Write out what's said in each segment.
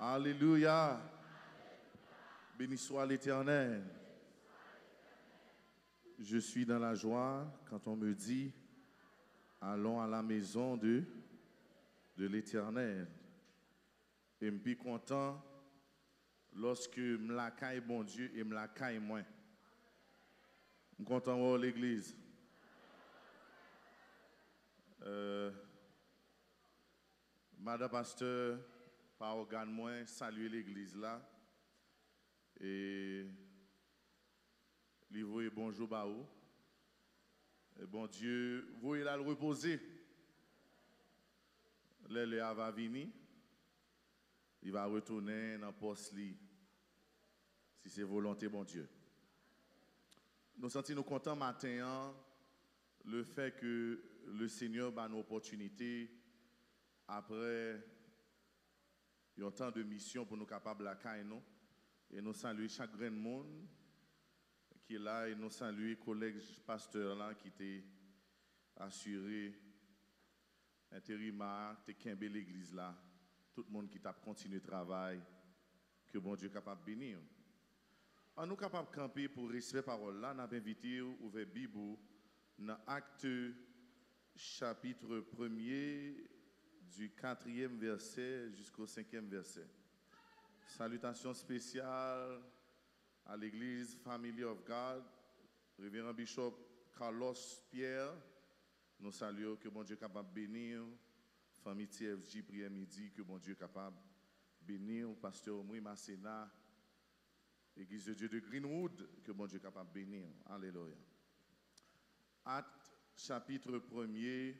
Alléluia. Béni soit l'Éternel. Je suis dans la joie quand on me dit allons à la maison de l'Éternel. Et je suis content lorsque je me la caille bon Dieu et me la caille moins. Je suis content de voir l'église. Madame Pasteur, par organe moins, saluer l'église là. Et lui voyez bonjour Baou. Et bon Dieu, vous il a le reposer. Le va venir. Il va retourner dans le poste li. Si c'est volonté, bon Dieu. Nous sentons contents matin le fait que le Seigneur a une opportunité après un temps de mission pour nous capables de la nous. Et nous saluons chaque grand monde qui est là et nous saluons les collègues pasteurs là qui étaient assurés intérimaire, qui ont l'église là. Tout le monde qui t'a continué le travail, que bon Dieu est capable de bénir. En nous capable de camper pour respect parole là, nous avons invité ouvrir Bible dans Acte chapitre 1er du 4e verset jusqu'au 5e verset. Salutations spéciales à l'église Family of God, révérend Bishop Carlos Pierre. Nous saluons que bon Dieu est capable de bénir. Famille TFJ, prière midi, que bon Dieu est capable de bénir. Pasteur Moui Massena, Église de Dieu de Greenwood, que bon Dieu est capable de bénir. Alléluia. Acte chapitre 1er,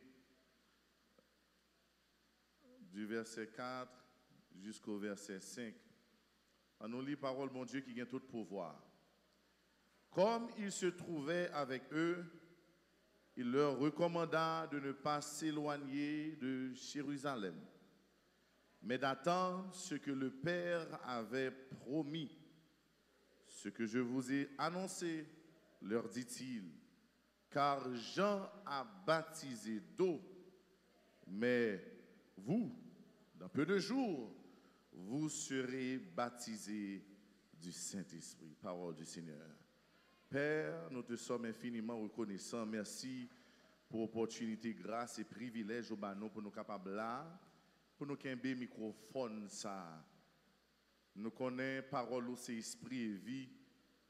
du verset 4 jusqu'au verset 5. On nous lit parole, mon Dieu, qui a tout pouvoir. Comme il se trouvait avec eux, il leur recommanda de ne pas s'éloigner de Jérusalem, mais d'attendre ce que le Père avait promis. Ce que je vous ai annoncé, leur dit-il, car Jean a baptisé d'eau, mais vous, dans peu de jours, vous serez baptisés du Saint-Esprit. Parole du Seigneur. Père, nous te sommes infiniment reconnaissants. Merci pour l'opportunité, grâce et privilège au banon pour nous capables là, pour nous qu'un microphone ça. Nous connaissons parole où c'est esprit et vie,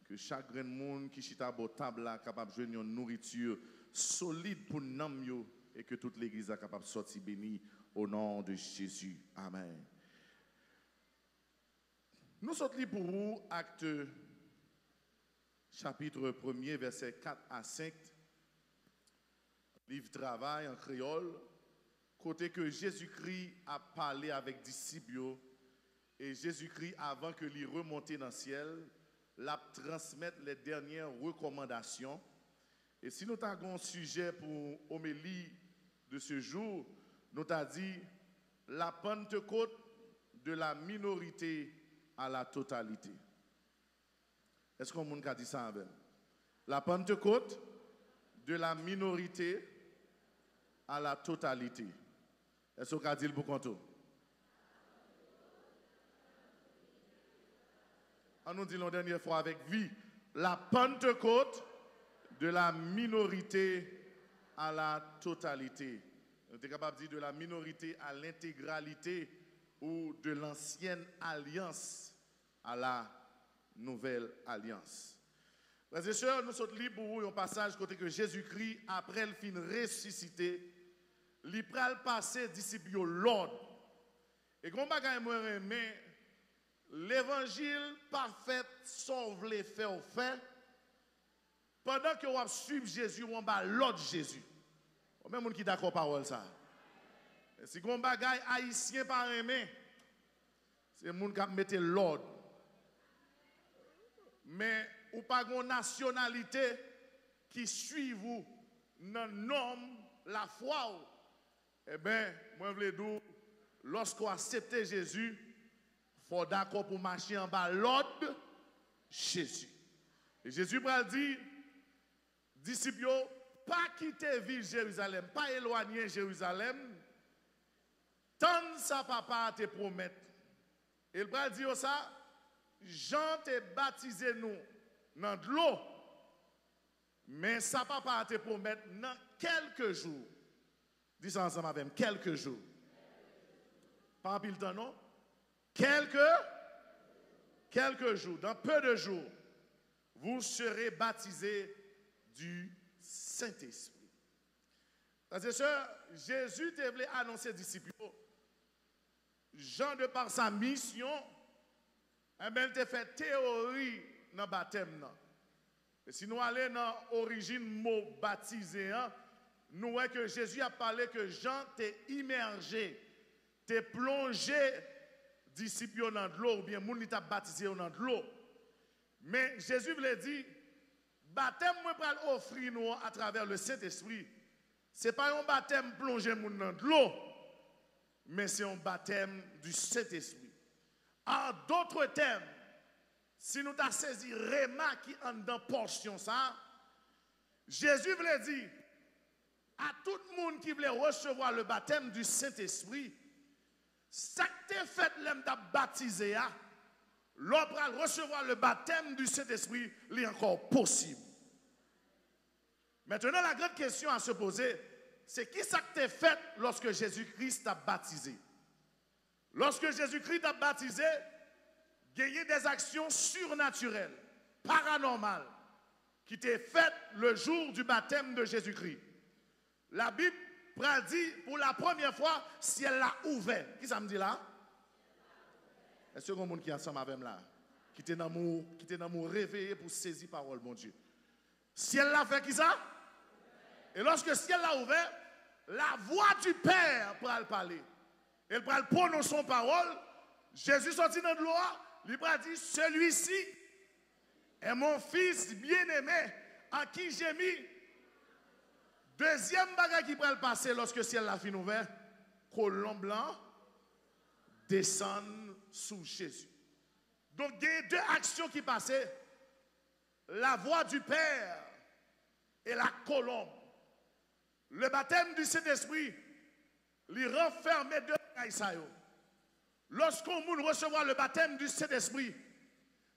que chaque grand monde qui chita à table là capable de jouer une nourriture solide pour nous et que toute l'église est capable de sortir bénie au nom de Jésus. Amen. Nous sommes là pour vous, acte chapitre 1er, versets 4 à 5, livre travail en créole, côté que Jésus-Christ a parlé avec disciples et Jésus-Christ, avant que lui remonte dans le ciel, l'a transmettre les dernières recommandations. Et si nous avons un sujet pour homélie de ce jour, nous avons dit la Pentecôte de la minorité à la totalité. Est-ce qu'on a dit ça avec? La Pentecôte de la minorité à la totalité. Est-ce qu'on a dit le pour compte? On nous dit la dernière fois avec vie. La Pentecôte de la minorité à la totalité. On est capable de dire de la minorité à l'intégralité ou de l'ancienne alliance à la nouvelle alliance. Frères et sœurs, nous sommes libres pour un passage côté que Jésus-Christ, après le fin ressuscité, il pral passer disciples l'ordre. Et comme bagaille moi remet l'évangile parfait sauve les faits au fait. Pendant que vous suivez Jésus, on va l'autre Jésus. Même monde qui d'accord parole ça. Si vous bagaille haïtien par aimer, c'est monde qui mette l'ordre. Mais ou pas une nationalité qui suit vous dans le nom, la foi. Eh bien, moi je veux dire, lorsqu'on accepte Jésus, il faut d'accord pour marcher en bas l'ordre Jésus. Et Jésus va dire, disciples, pas quitter ville Jérusalem, pas éloigner Jérusalem, tant ça papa te promet. Et le bras dit ça, Jean t'a baptisé nous dans de l'eau, mais ça n'a pas été pour mettre dans quelques jours. Dis ça ensemble avec moi, quelques jours. Pas en pile temps, non? Quelques jours, dans peu de jours, vous serez baptisés du Saint-Esprit. Frères et sœurs, Jésus te voulait annoncer aux disciples, Jean de par sa mission, il te fait théorie dans le baptême. Et si nous allons dans l'origine mot baptisé, nous voyons que Jésus a parlé que Jean t'est immergé, t'est plongé disciple dans de l'eau, ou bien moun t'a baptisé dans de l'eau. Mais Jésus voulait dire, baptême moi pour offrir nous à travers le Saint-Esprit. Ce n'est pas un baptême plongé dans de l'eau, mais c'est un baptême du Saint-Esprit. En d'autres termes, si nous avons saisi Réma qui est dans portion ça, Jésus voulait dire à tout le monde qui voulait recevoir le baptême du Saint-Esprit, ça que tu fait l'homme t'a baptisé, l'homme va recevoir le baptême du Saint-Esprit, il est encore possible. Maintenant, la grande question à se poser, c'est qui ça que tu fait lorsque Jésus-Christ t'a baptisé? Lorsque Jésus-Christ t'a baptisé, il y a des actions surnaturelles, paranormales, qui t'est faites le jour du baptême de Jésus-Christ. La Bible dit pour la première fois, si elle l'a ouvert. Qui ça me dit là? Est-ce que y a un monde qui est ensemble avec moi là? Qui était dans mon réveillé pour saisir la parole, mon Dieu. Si elle l'a fait, qui ça? Et lorsque si elle l'a ouvert, la voix du Père pour le parler. Elle va prononcer son parole. Jésus sorti dans de l'eau, il va dire, celui-ci est mon fils bien-aimé, en qui j'ai mis. Deuxième bagage qui va le passer lorsque le ciel l'a fin ouvert, colon blanc descend sous Jésus. Donc il y a deux actions qui passaient, la voix du Père et la colombe. Le baptême du Saint-Esprit, il renferme deux bagages. Lorsqu'on recevoir le baptême du Saint-Esprit,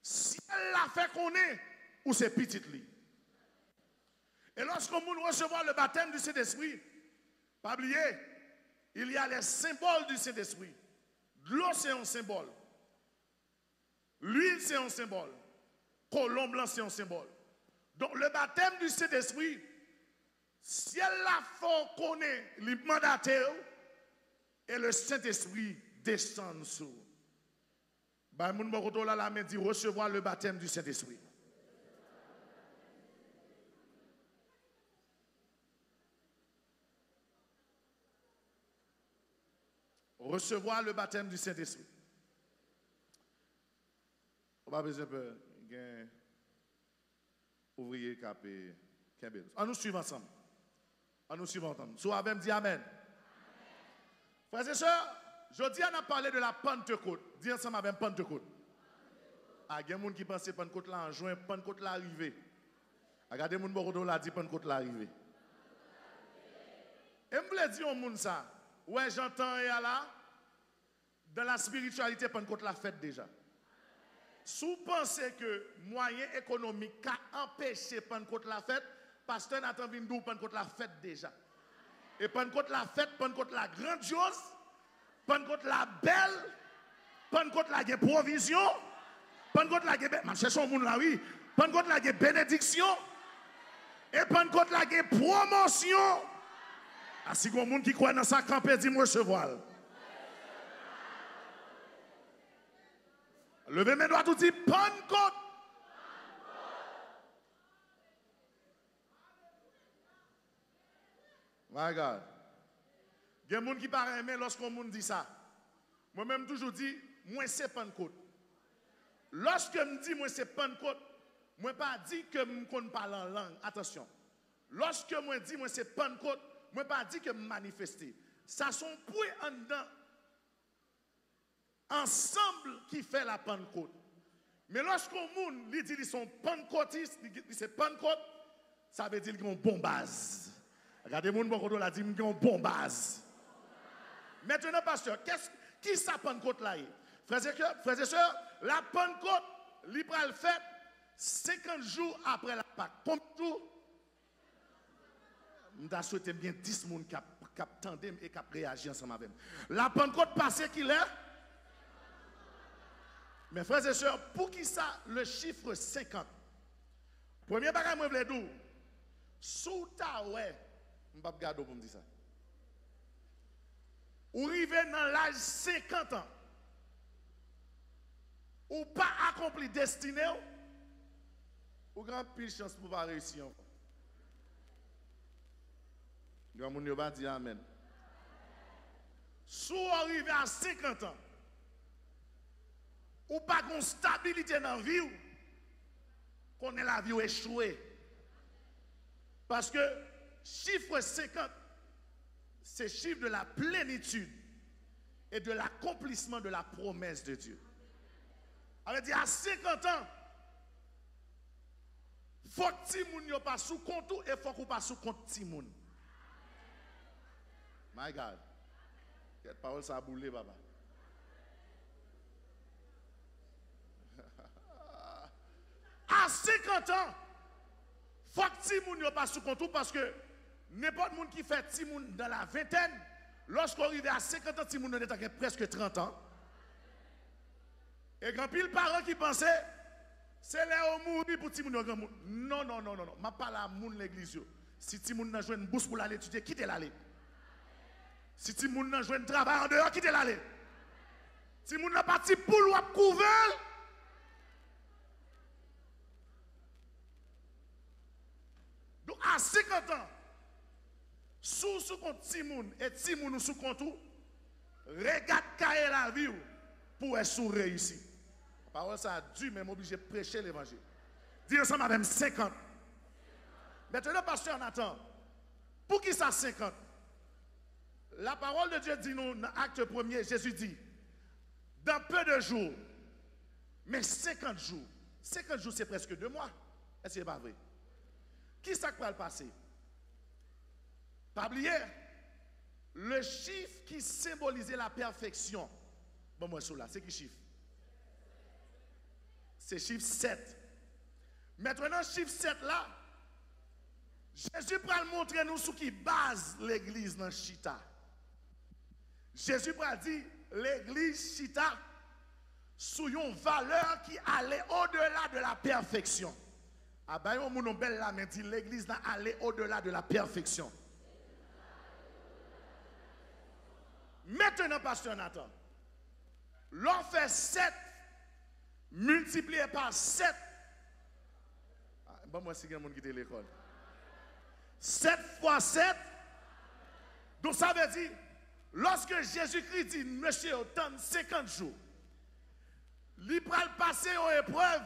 si elle l'a fait qu'on est, ou c'est petit lit. Et lorsqu'on recevoir le baptême du Saint-Esprit, pas oublier, il y a les symboles du Saint-Esprit. L'eau, c'est un symbole. L'huile, c'est un symbole. Colombe blanc, c'est un symbole. Donc, le baptême du Saint-Esprit, si elle l'a fait qu'on est, il mandataire, et le Saint-Esprit descend sur. Bah, mon mokoto là, la main dit recevoir le baptême du Saint-Esprit. Recevoir le baptême du Saint-Esprit. On va besoin de ouvrier capé. On nous suit ensemble. On nous suit ensemble. Soit avec dit Amen. Frères et sœurs, je dis on a parlé de la Pentecôte. Dis ensemble avec Pentecôte. Ah, il y a des gens qui pensent que Pentecôte là en juin, Pentecôte là arrivé. Regardez les gens qui là dit Pentecôte là arrivé. Et je voulais dire au monde ça. Ouais, j'entends et là, dans la spiritualité, Pentecôte l'a fait déjà. Si vous pensez que moyen économique a empêché Pentecôte la fête, pasteur Nathan Vindou, Pentecôte l'a fait déjà. Et Pentecôte l'a fait, Pentecôte la grandiose, Pentecôte la belle, Pentecôte la provision, Pentecôte la Pentecôte la bénédiction, et Pentecôte la promotion. Si il y a des gens qui croient dans sa campagne, dis-moi recevoir. Levez mes doigts tout dit Pentecôte. My God. Il y a des gens qui parlent aimer lorsqu'on dit ça. Moi-même, toujours dit, moi c'est Pentecôte. Lorsque je dis moi c'est Pentecôte, moi ne pas dit que je ne parle pas en langue. Attention. Lorsque moi dis moi c'est Pentecôte, je ne pas dire que je manifester. Ça sont point en dedans. Ensemble qui fait la Pentecôte. Mais lorsqu'on moun dit qu'ils sont pentecôtistes, c'est Pentecôte, ça veut dire qu'ils ont une bonne base. Regardez mon bon la dit qu'ils ont une bonne base. Maintenant pasteur, qui ça Pentecôte là? frères et sœurs, la Pentecôte, il va le faire 50 jours après la Pâque. Combien de jours? Je souhaite bien 10 personnes qui attendent et qui réagissent ensemble avec moi. La Pentecôte passée qu'il est. Mes frères et sœurs, pour qui ça, le chiffre 50? Premier bagage, je veux dire, sous ta ouais, je ne vais pas garder pour me dire ça. Ou arrivé dans l'âge 50 ans, ou pas accompli destinée, ou grand pile chance pour pas réussir. Grand moun yo ba dit amen. Si vous arrivez à 50 ans, ou pas de stabilité dans la vie, qu'on ait la vie échouée. Parce que chiffre 50, c'est chiffre de la plénitude et de l'accomplissement de la promesse de Dieu. Alors, dit à 50 ans, il faut que Timoun ne pas sous compte et il faut qu'on pas sous compte Timoun. My God. Cette parole, ça a boulé, papa. À 50 ans, il faut que Timoun ne pas sous compte parce que n'importe qui qui fait Timoun dans la vingtaine, lorsqu'on arrive à 50 ans, Timoun est presque 30 ans. Et quand pile parents qui pensaient, c'est là où mourir pour Timoun. Non, non, non, non, non. Je ne parle pas de l'église. Si Timoun n'a joué une bourse pour l'aller étudier, quittez l'aller. Si Timoun n'a joué un travail en dehors, quittez l'aller. Si Timoun n'a pas de poule ou à couvrir, donc à 50 ans, sous compte Timoun et Timoun sous compte tout, regarde cahier la vie pour être réussi. La parole ça a dû même obligé de prêcher l'évangile. Dis ensemble avec 50. Maintenant, pasteur Nathan, pour qui ça 50? La parole de Dieu dit nous, dans l'acte 1er, Jésus dit, dans peu de jours, mais 50 jours. 50 jours, c'est presque 2 mois. Est-ce que ce n'est pas vrai? Qui ça va le passer? Pas oublier, le chiffre qui symbolisait la perfection. Bon, moi, c'est là, c'est qui chiffre? C'est chiffre 7. Maintenant, chiffre 7 là, Jésus va montrer nous ce qui base l'église dans Chita. Jésus va dire l'église Chita sous une valeur qui allait au-delà de la perfection. Ah ben, on belle là, mais dit l'église n'a allé au-delà de la perfection. Maintenant, pasteur Nathan, l'on fait 7 multiplié par 7. Bon, moi, c'est quelqu'un qui quitte l'école. 7 fois 7. Donc, ça veut dire, lorsque Jésus-Christ dit, monsieur, autant de 50 jours, il va passer aux épreuves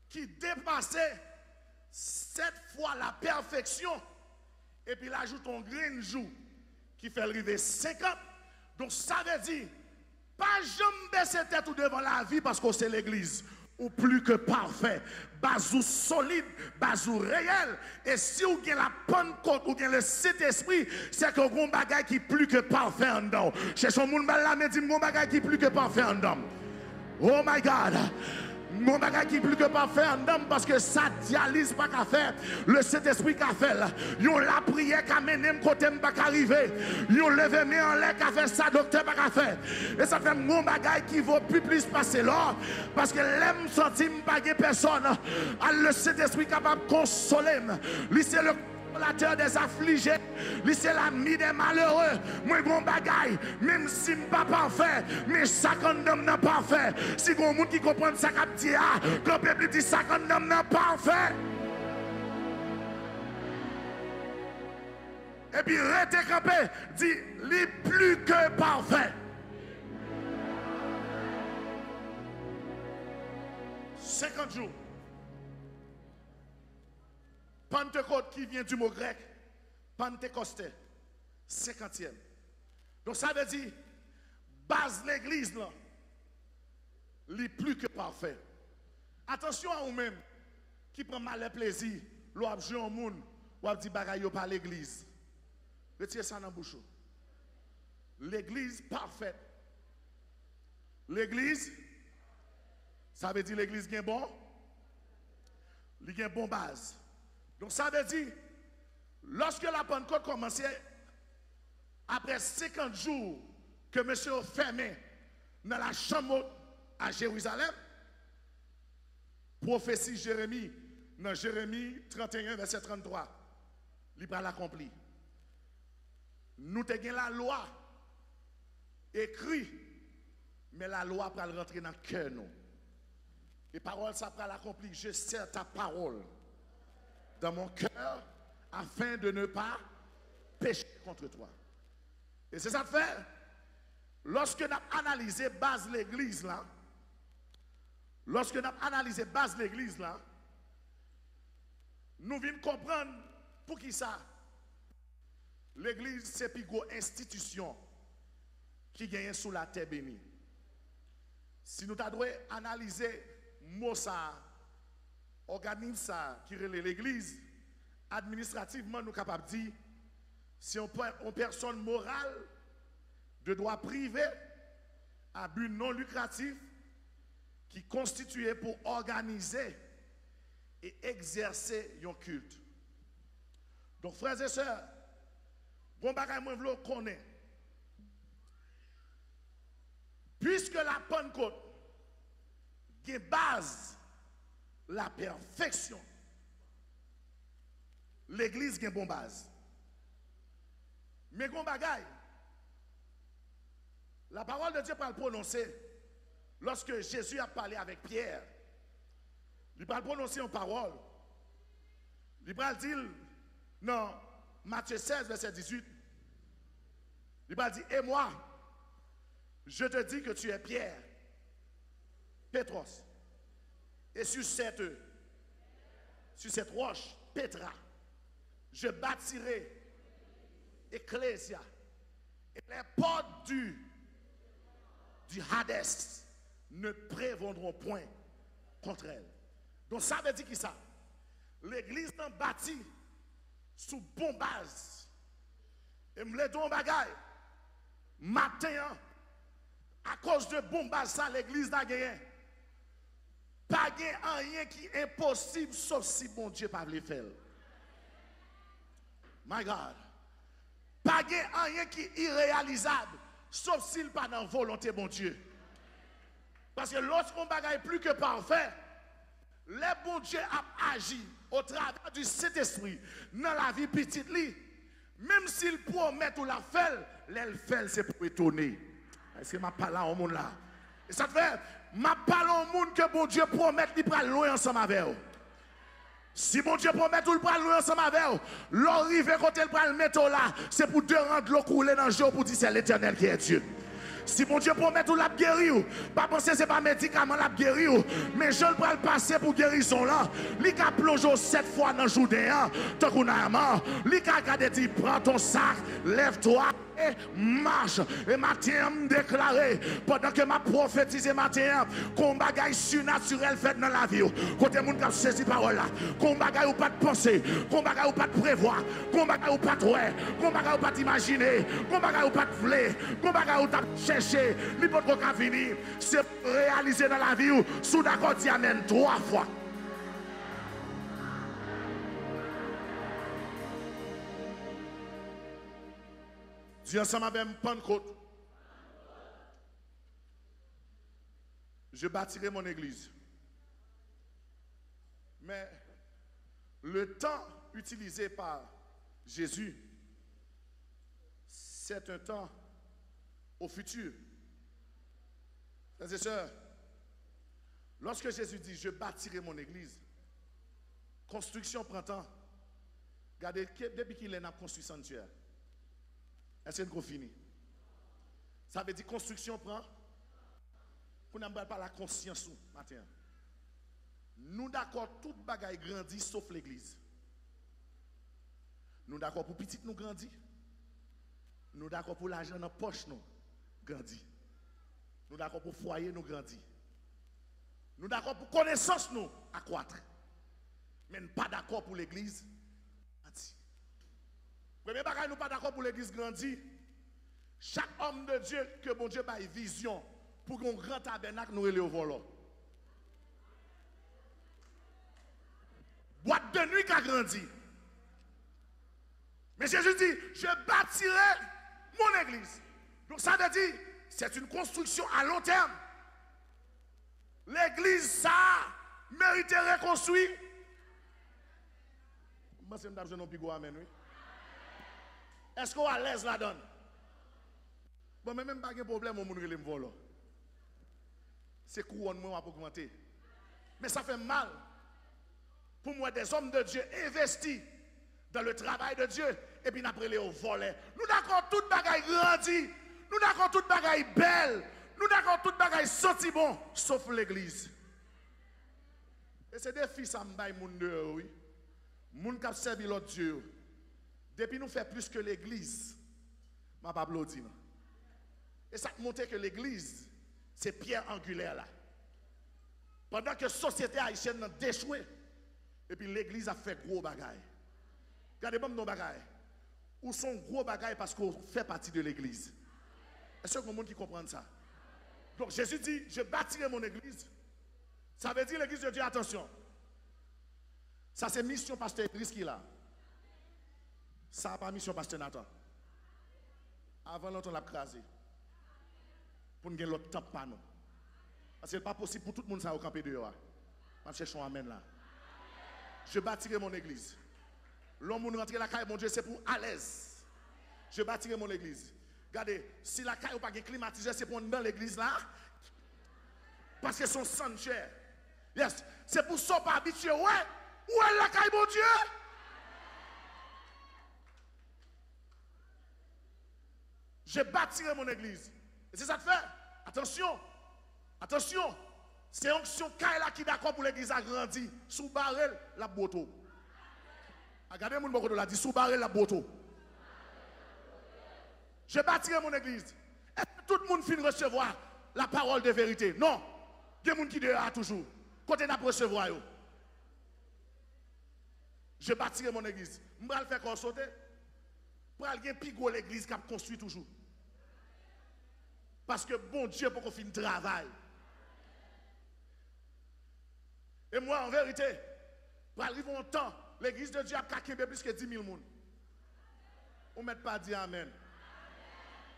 qui dépassaient 7 fois la perfection, et puis il ajoute un grain jour qui fait arriver 50. Donc, ça veut dire, pas jamais baisser tête ou devant la vie parce que c'est l'église. Ou plus que parfait, basou solide, basou réel. Et si vous avez la Pentecôte ou le Saint-Esprit, c'est que vous avez un bagage qui est plus que parfait en dedans. Cherchez un monde là, mais dis mon bagage qui est plus que parfait en dedans. Oh my God! Mon bagage qui est plus que parfait en dedans parce que ça dialyse pas qu'à faire. Le Saint-Esprit qu'a fait. Yon la prière qu'a mené côté pas qu'arriver. Yon levé main en l'air qu'a fait ça docteur pas qu'à faire. Et ça fait mon bagage qui vaut plus passer là parce que l'aime sentir pas personne. Le Saint-Esprit capable de consoler. Lui c'est le consolateur des affligés, lui c'est l'ami des malheureux. Moi bon bagaille, même si je ne suis pas parfait, mais ça condamne n'est pas parfait. Si vous avez des gens qui comprennent ça, quand le peuple dit ça condamne n'est pas parfait. Et puis restez campé, dit les plus que parfait. 50 jours. Pentecôte qui vient du mot grec, Pentecosté, 50e. Donc ça veut dire, base l'église là, les plus que parfait. Attention à vous-même, qui prend mal le plaisir, l'on a joué au monde, ou a dit bagaille par l'église. Retirez ça dans la bouche. L'église parfaite. L'église, ça veut dire l'église qui est bon, il y a une bonne base. Donc ça veut dire, lorsque la Pentecôte commençait, après 50 jours que monsieur fermé dans la chambre à Jérusalem, prophétie Jérémie, dans Jérémie 31, verset 33, il va l'accomplir. Nous avons la loi écrite, mais la loi va rentrer dans le cœur. Et parole, ça va l'accomplir. Je serre ta parole dans mon cœur afin de ne pas pécher contre toi. Et c'est ça que fait. Lorsque nous avons analysé base de l'église là, lorsque nous avons analysé base de l'église là, nous venons comprendre pour qui ça. L'église, c'est une grosse institution qui gagne sous la terre bénie. Si nous devons analyser mot ça, organisme ça, qui relève l'église, administrativement, nous sommes capables de dire, si on une personne morale de droit privé à but non lucratif qui constituait pour organiser et exercer un culte. Donc, frères et sœurs, bon bagay moi vle connaît. Puisque la Pentecôte a base la perfection, l'église a une bonne base. Mais bon bagay, la parole de Dieu va le prononcer lorsque Jésus a parlé avec Pierre. Il va prononcer une parole. Il va dire, non, Matthieu 16, verset 18, il va dire, et moi, je te dis que tu es Pierre, Pétros, et sur cette roche, Pétra, je bâtirai Ecclésia, et les portes du Hadès ne prévaudront point contre elle. Donc ça veut dire qui ça? L'église est bâtie sous bonne base. Et me le don bagay. Matin, à cause de bonne base, ça, l'église n'a gagné. Pas rien qui est impossible, sauf si bon Dieu pas le faire. My God. Pas rien qui est irréalisable, sauf s'il pas dans la volonté bon Dieu. Parce que lorsqu'on bagaille plus que parfait, le bon Dieu a agi au travers du Saint-Esprit dans la vie petite li. Même s'il promet ou la fait, l'elle c'est pour étonner. Est-ce que ma parole au monde là? Et ça fait, ma parole au monde que bon Dieu promet, il prend loin ensemble avec vous. Si bon Dieu promet tout le prend loin ensemble avec vous, l'arrivée quand il prend le mettre là, c'est pour de rendre l'eau couler dans le jour pour dire c'est l'Éternel qui est Dieu. Si mon Dieu promet tout la guérir, pas penser c'est pas médicament la guérir, mais je le passer pour guérison là. Li ka plonge 7 fois dans Jourdain, tant qu'on a marre. Li ka gade dit prends ton sac, lève-toi et marche. Et matin me déclarer pendant que m'a prophétisé matin, qu'on bagaille surnaturel fait dans la vie. Côté moun ka saisi parole là, qu'on bagaille ou pas de penser, qu'on bagaille ou pas de prévoir, qu'on bagaille ou pas de ouais, qu'on bagaille ou pas d'imaginer, qu'on bagaille ou pas de vouloir, qu'on bagaille ou pas de chercher, ni pas de venir, c'est réaliser dans la vie sous d'accord dit amen 3 fois. Dis ensemble avec Pentecôte. Je bâtirai mon église. Mais le temps utilisé par Jésus, c'est un temps au futur. Frères et sœurs, lorsque Jésus dit je bâtirai mon église, construction prend temps. Regardez, depuis qu'il est dans la construction sanctuaire, est-ce qu'on finit? Ça veut dire construction prend. Pour n'en pas la conscience matin. Nous d'accord, toute bagaille grandit sauf l'église. Nous d'accord pour petit nous grandit. Nous d'accord pour l'argent dans la poche nous grandit. Nous d'accord pour foyer nous grandit. Nous d'accord pour connaissance nous accroître. Mais nous pas d'accord pour l'église grandit. Premier bagage nous pas d'accord pour l'église grandit. Chaque homme de Dieu que bon Dieu a vision pour qu'on grand tabernacle nous relève au volant. Boîte de nuit qui a grandi. Mais Jésus dit, je bâtirai mon église. Donc ça veut dire, c'est une construction à long terme. L'église, ça, mériterait construire. Moi, c'est un pigo amen, oui. Est-ce qu'on est à l'aise là-dedans? Bon, mais même pas de problème au monde qui me vole. C'est couronne moi pour augmenter. Mais ça fait mal pour moi des hommes de Dieu investis dans le travail de Dieu et puis après les volets. Nous d'accord toute bagaille grandie, nous d'accord toute bagaille belle, nous d'accord toute bagaille senti bon, sauf l'église. Et c'est des fils à m'baye moun dehors, oui. Moun qui servi l'autre Dieu. Depuis nous fait plus que l'église, ma pas applaudi. Et ça montre que l'église, c'est pierre angulaire là. Pendant que la société haïtienne a déchoué, et puis l'église a fait gros bagaille. Regardez-moi nos bagailles. Où sont gros bagailles parce qu'on fait partie de l'église. Est-ce qu'il y a quelqu'un qui comprend ça? Donc Jésus dit, je bâtirai mon église. Ça veut dire l'église de Dieu, attention. Ça c'est mission pasteur Idriss qui est là. Ça n'a pas mission pasteur Nathan. Avant longtemps, on l'a crasé. Pour nous gagner l'autre temps pas nous. Parce que ce n'est pas possible pour tout le monde ça au camper dehors. On cherche un amen là. Je bâtirai mon église. L'homme qui rentre la caille, mon Dieu, c'est pour à l'aise. Je bâtirai mon église. Regardez, si la caille n'est pas climatisée, c'est pour dans l'église là. Parce que son sang cher. Yes. C'est pour ça pas habitué. Ouais. Où est la caille, mon Dieu? Je bâtirai mon église. Et c'est ça que fait. Attention. Attention. C'est onction caille là qui est d'accord pour l'église a grandi. Sous barrel, la boto. Regardez mon beaucoup de la dit sous barrel, la boto. Je bâtirai mon église. Est-ce que tout le monde finit de recevoir la parole de vérité? Non. Il y a des gens qui dehors toujours. Côté n'a pas recevoir. Je bâtirai mon église. Je vais le faire qu'on saute. Pour aller pigo l'église qui a construit toujours. Parce que bon Dieu pour qu'on finisse le travail. Et moi, en vérité, pour arriver un temps, l'église de Dieu a caqué plus que 10 000 personnes. On ne met pas dire Amen.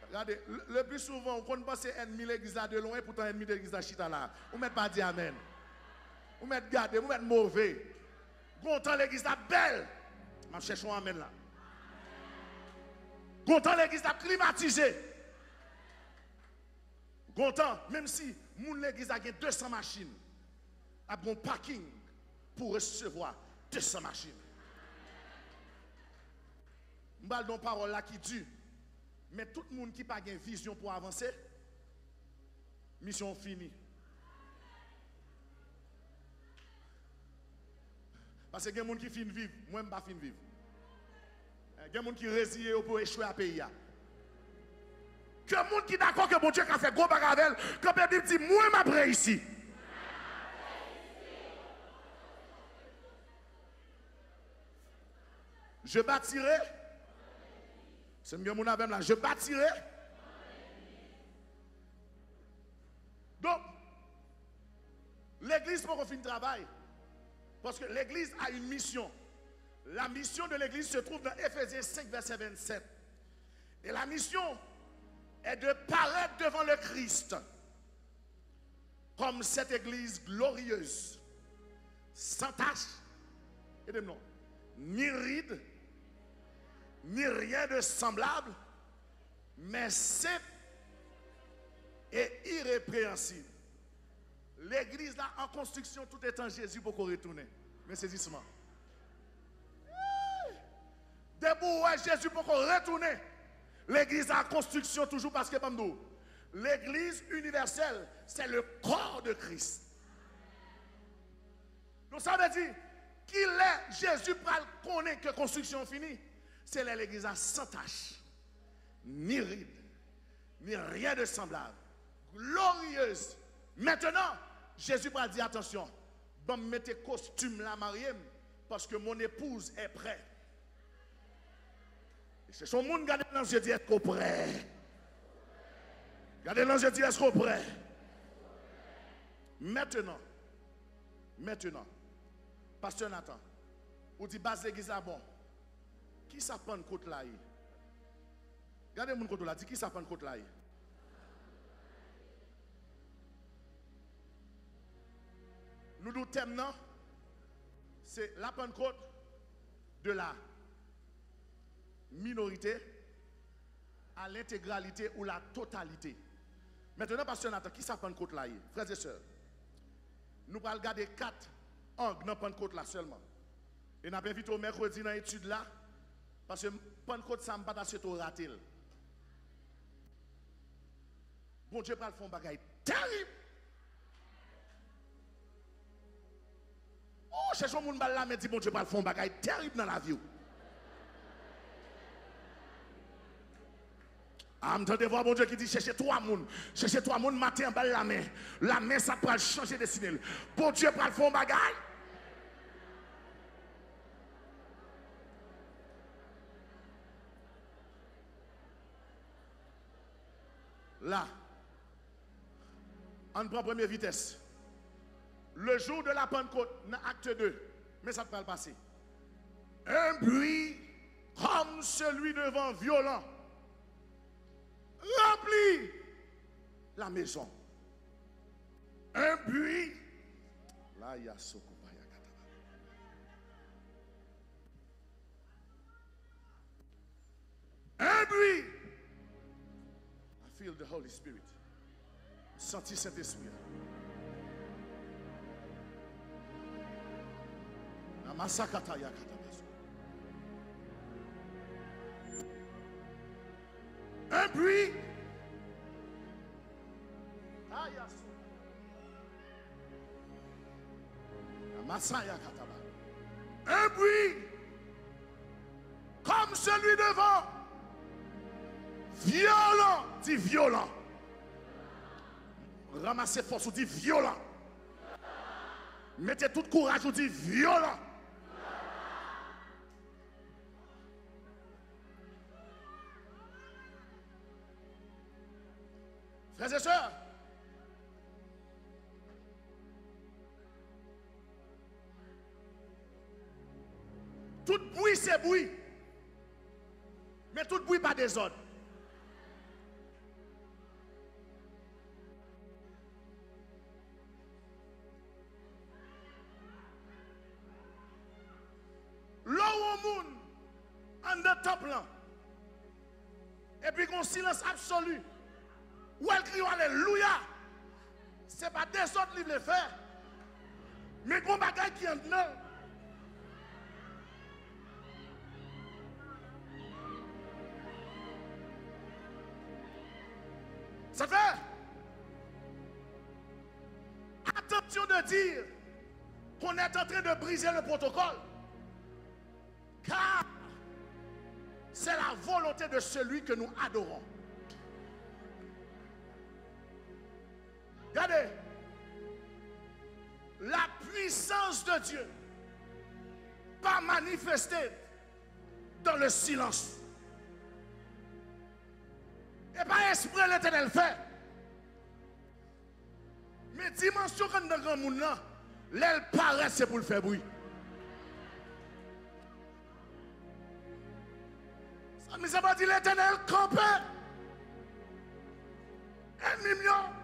Regardez, le plus souvent, on pense ennemi l'église de loin, et pourtant ennemi de l'église de chita là. On ne met pas dire Amen. On met garder, on met mauvais. Content l'église est belle. Je cherche un Amen là. Content l'église est climatisée. Content, même si l'église a 200 machines, a un parking pour recevoir 200 machines. Je vais donner une parole là qui dit, mais tout le monde qui n'a pas de vision pour avancer, mission finie. Parce que il y a des gens qui finissent vivre, moi je ne pas finir vivre. Il y a des gens qui résident pour échouer à pays. Que les gens qui sont d'accord que mon Dieu a fait gros bagavel, quand la Bible dit, moi je m'apprends ici. Je bâtirai. C'est mieux mon avec là. Je bâtirai. Donc, l'église pour qu'on finisse le travail. Parce que l'église a une mission. La mission de l'église se trouve dans Éphésiens 5, verset 27. Et la mission est de paraître devant le Christ comme cette église glorieuse, sans tache, et de nom, ni ride, ni rien de semblable, mais simple et irrépréhensible. L'église là en construction, tout est en Jésus pour qu'on retourne. Mais saisissement. Debout, Jésus pour qu'on retourne. L'église en construction toujours parce que l'église universelle, c'est le corps de Christ. Donc ça veut dire qu'il est Jésus pour connaître que la construction finie. C'est l'église sans tache, ni ride, ni rien de semblable, glorieuse. Maintenant, Jésus va dire attention, bon, mettez costume là, Mariam, parce que mon épouse est prête. C'est son monde, regardez dans les yeux, dit est-ce qu'on prêt? Regardez dans les yeux, dit est-ce qu'on prêt? Maintenant, Pasteur Nathan, ou dit base l'église là bon. Qui ça prend côte là? Regardez mon côté là, dit qui ça prend côte là? Nous nous thème non, c'est la Pentecôte de la minorité à l'intégralité ou la totalité. Maintenant, Pasteur Nathan, qui ça Pentecôte là? Frères et sœurs, nous allons regarder 4 angles dans Pentecôte là seulement. Et nous avons invité au mercredi dans l'étude là, parce que Pentecôte, ça ne va pas assez rater. Bon Dieu, parle fond bagaille terrible. Oh, cherche un monde là, mais dit bon Dieu, parle fond bagaille terrible dans la vie. Entendez voir bon Dieu qui dit cherchez 3 moun. Cherchez 3 moun matin en bas la main. La main ça peut changer de destinée. Bon Dieu parle fond bagaille. Là, on prend première vitesse. Le jour de la Pentecôte, dans acte 2, mais ça peut le passer. Un bruit comme celui de vent violent remplit la maison. Un bruit. Là, il y a Sokopaya Kataba. Un bruit. I feel the Holy Spirit. Senti Saint-Esprit. Namasakataya Katabazo. Un bruit. Un bruit comme celui devant. Violent, dit violent. Ramassez force, ou dit violent. Mettez tout courage, ou dit violent. Frères et sœurs, tout bruit c'est bruit, mais tout bruit pas désordre. L'eau au monde, en de temple, et puis qu'on silence absolu. Ou elle crie alléluia. Ce n'est pas des autres qui le faire. Mais qu'on bagaille qui en dedans. Ça fait. Attention de dire qu'on est en train de briser le protocole. Car c'est la volonté de celui que nous adorons. Regardez, la puissance de Dieu pas manifestée dans le silence. Et pas esprit l'Éternel fait. Mais dimension quand dans le grand monde là, l'aile paraît c'est pour le faire bruit. Ça me a pas dit l'Éternel campé. Ennemi mieux.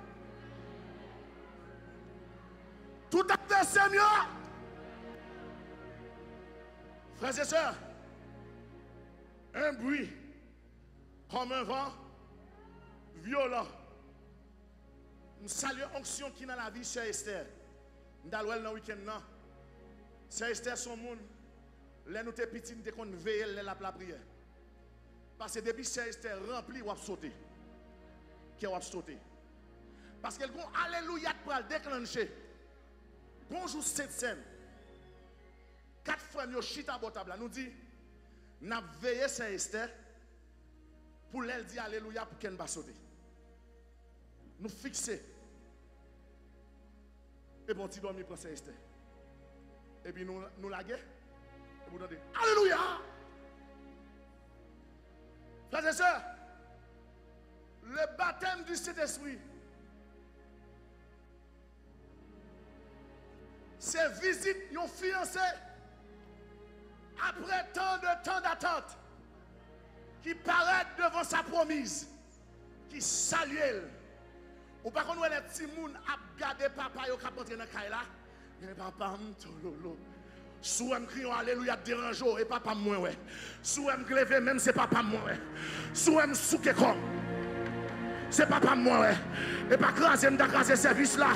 Tout adversaire mieux. Frères et sœurs, un bruit comme un vent violent. Nous saluons l'onction qui est dans la vie, chère Esther. Nous allons dans le week-end. Chère Esther, son monde, là nous sommes petits, nous sommes veillés la prière. Parce que depuis chère Esther rempli, on va sauter. Qui va sauter. Parce qu'elle a alléluia pour le déclencher. Bonjour cette scène. 4 fois nous chita botable nous dit n'a veillé Saint Esther pour elle dire alléluia pour qu'elle va sauter. Nous fixer. Et bon tu dormir pour Saint Esther. Et puis nous laguer et vous donnez alléluia. Frères et sœurs, le baptême du Saint-Esprit c'est visite yon fiancé. Après tant de temps d'attente, qui paraît devant sa promise, qui salue elle. Ou par contre, les petits moun a gardé papa yo k'ap rentre dans kay là. Mais papa m'tololo. Sou m crions alléluia dérangeau et papa moi ouais. Sou m lever même c'est papa moi ouais. Sou m souke comme. C'est papa moi ouais. Et pas craser m'd'akraser service là.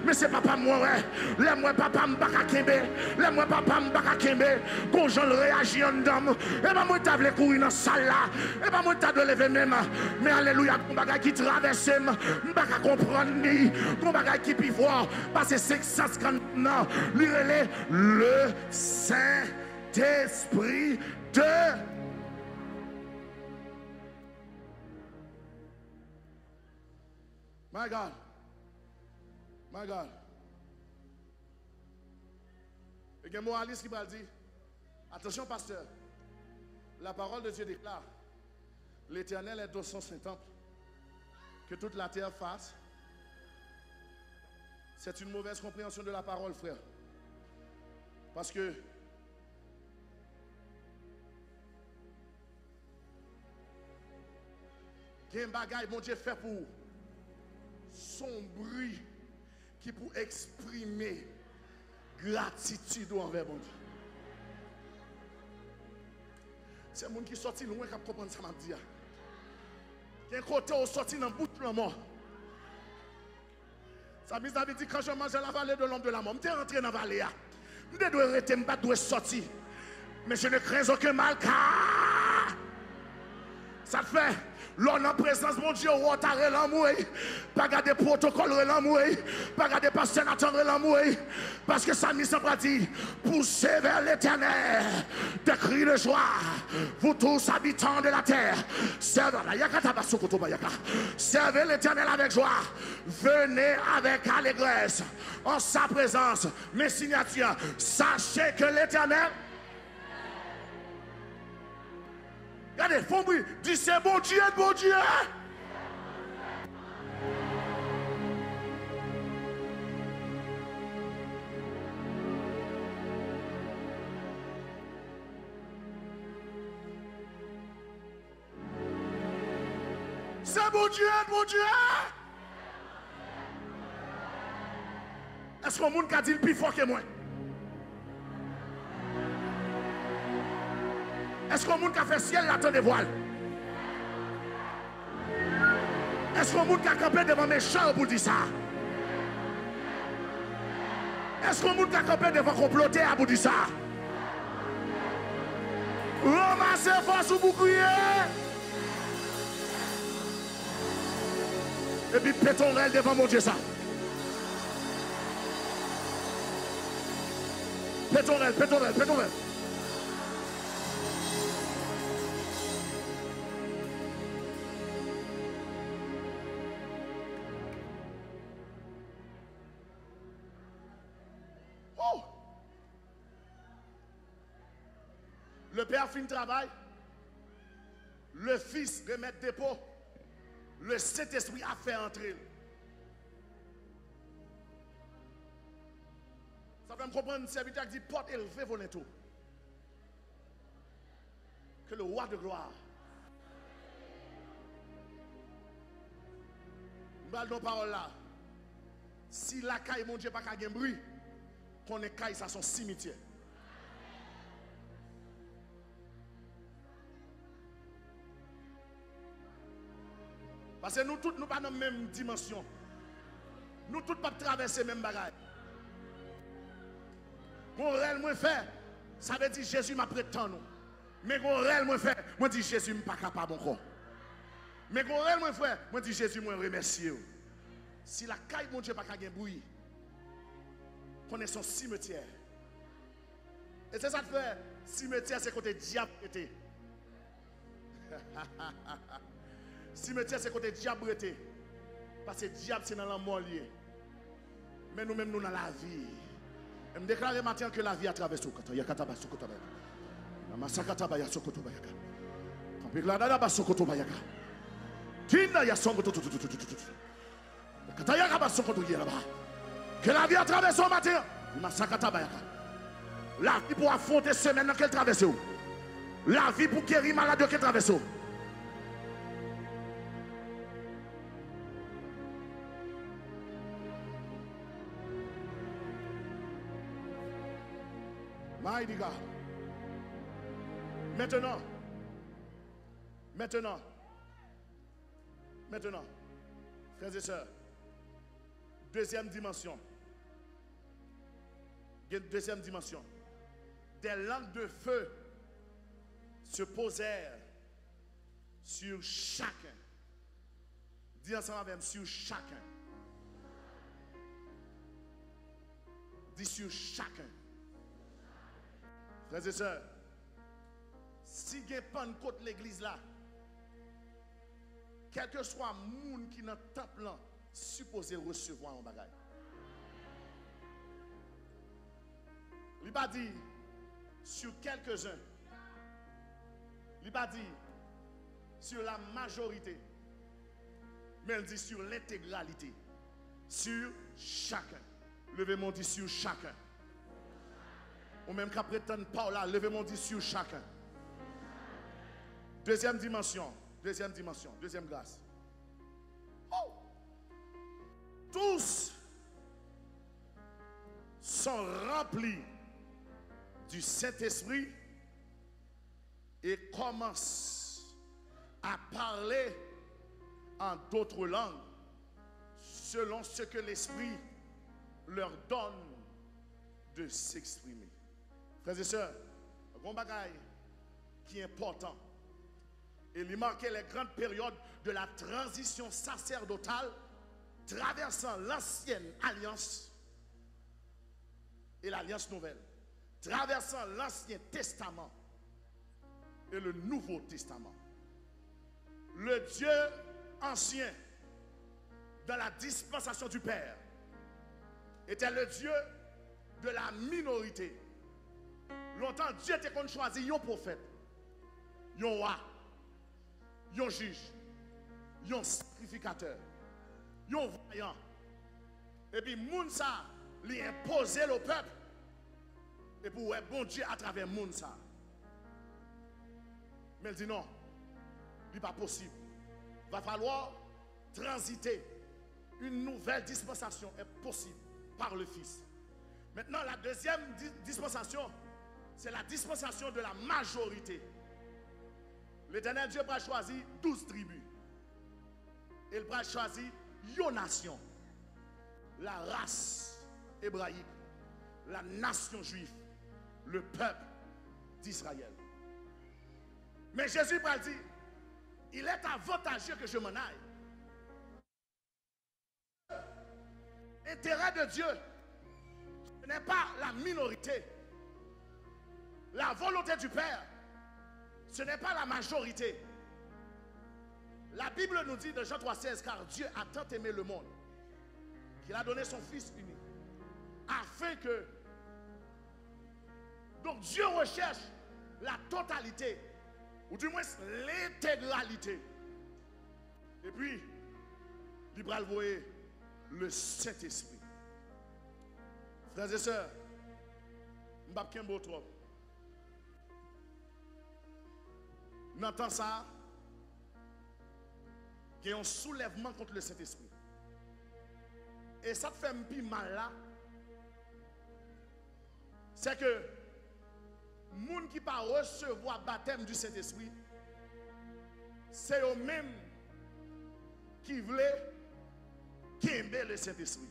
Mais c'est papa moi ouais. Les moi papa m'baka kembe. Les moi papa m'baka kembe. Quand j'en réagis en dame. Et pas moi t'avle courir dans salle là. Et pas moi t'avle lever même. Mais alléluia ton bagay qui traverse m'baka comprendre ni. Ton bagay qui pivot parce que 550 non. Le Saint-Esprit de My God. My God. Et il y a un moraliste qui va dire, attention pasteur, la parole de Dieu déclare, l'Éternel est dans son Saint-Temple, que toute la terre fasse. C'est une mauvaise compréhension de la parole, frère. Parce que il y a un bagage que mon Dieu fait pour son bruit qui pour exprimer gratitude envers mon Dieu. C'est un monde qui sorti loin qui comprend ça m'a dit. Il y a un côté où sorti dans le bout de la mort. Ça veut dire quand je mange la vallée de l'homme de la mort, je suis rentré dans la vallée. Je dois arrêter, je dois sortir. Mais je ne crains aucun mal car ça fait. L'on en présence, mon Dieu, ou t'arrête l'amour, pas garder protocole l'amour, pas garder pas sénateur l'amour, parce que ça mise en pratique, poussez vers l'éternel, des cris de joie, vous tous habitants de la terre, servez l'éternel avec joie, venez avec allégresse, en sa présence, mes signatures, sachez que l'éternel. Regardez, font bruit. Dis c'est bon Dieu, bon Dieu. C'est bon Dieu, bon Dieu. Est-ce qu'on monde qui a dit le plus fort que moi? Est-ce qu'on monde qui a fait ciel la temps de voile? Est-ce qu'on monde qui a campé devant mes chars pour dire ça? Est-ce qu'on monde qui a campé devant comploter pour dire ça? Ramassez force ou bouclier. Et puis pétons elle devant mon Dieu ça. Pétons elle, pétons elle, pétons elle. Le père finit le travail, le fils remet dépôt, le Saint-Esprit a fait entrer. Ça fait me comprendre, le serviteur qui dit porte élevée vos tout. Que le roi de gloire. Je vais nos paroles là. Si la caille, mon Dieu, pas qu'à gagner bruit, qu'on est caille, ça son cimetière. Parce que nous tous, nous pas dans la même dimension. Nous tous pas traverser la même bagaille. Qu'on réellement fait, ça veut dire Jésus m'a prêté tant nous. Mais qu'on réellement fait, moi dis Jésus m'a pas capable encore. Mais qu'on réellement fait, moi dis Jésus m'a remercié. Si la caille mon Dieu pas qu'à bruit, qu'on est son cimetière. Et c'est ça que fait, cimetière c'est côté diable était. Cimetière, c'est côté diable. Parce que diable, c'est dans la mort lié. Mais nous-mêmes, nous dans la vie. Je me déclare maintenant que la vie a traversé. Que la vie a traversé au matin. La vie pour affronter ce maintenant qu'elle traverse. La vie pour guérir malade qu'elle traverse. Mighty God. Maintenant, frères et sœurs, deuxième dimension. Deuxième dimension. Des langues de feu se posèrent sur chacun. Dis ensemble avec moi, sur chacun. Dis sur chacun. Frères et sœurs, si il y a Pentecôte l'église là, quel que soit le monde qui est dans le temple là, supposé recevoir un bagage. Il n'a pas dit sur quelques-uns. Il n'a pas dit sur la majorité. Mais il dit sur l'intégralité. Sur chacun. Levez-moi dit sur chacun. Ou même qu'à prétendre pas là, levez-moi dit sur chacun. Deuxième dimension, deuxième grâce. Oh! Tous sont remplis du Saint-Esprit et commencent à parler en d'autres langues selon ce que l'Esprit leur donne de s'exprimer. Frères et sœurs, un bagage qui est important. Et il marquait les grandes périodes de la transition sacerdotale traversant l'ancienne alliance et l'alliance nouvelle, traversant l'Ancien Testament et le Nouveau Testament. Le Dieu ancien, dans la dispensation du Père, était le Dieu de la minorité. Longtemps, Dieu était qu'on choisit un prophète, un roi, un juge, un sacrificateur, un voyant. Et puis, Mounsa lui imposait le peuple. Et pour bon Dieu à travers Mounsa. Mais il dit non, ce n'est pas possible. Il va falloir transiter. Une nouvelle dispensation est possible par le Fils. Maintenant, la deuxième dispensation, c'est la dispensation de la majorité. L'Éternel Dieu va choisir 12 tribus. Il va choisir une nation. La race hébraïque, la nation juive, le peuple d'Israël. Mais Jésus va dire, il est avantageux que je m'en aille. L'intérêt de Dieu, ce n'est pas la minorité. La volonté du Père, ce n'est pas la majorité. La Bible nous dit de Jean 3,16, car Dieu a tant aimé le monde qu'il a donné son Fils unique, afin que... Donc Dieu recherche la totalité, ou du moins l'intégralité. Et puis, il va envoyer le Saint-Esprit. Frères et sœurs, je ne sais pas trop. On entend ça, il y a un soulèvement contre le Saint-Esprit. Et ça te fait un peu mal là. C'est que les gens qui ne pas recevoir le baptême du Saint-Esprit, c'est eux-mêmes qui voulaient qu'aimer le Saint-Esprit.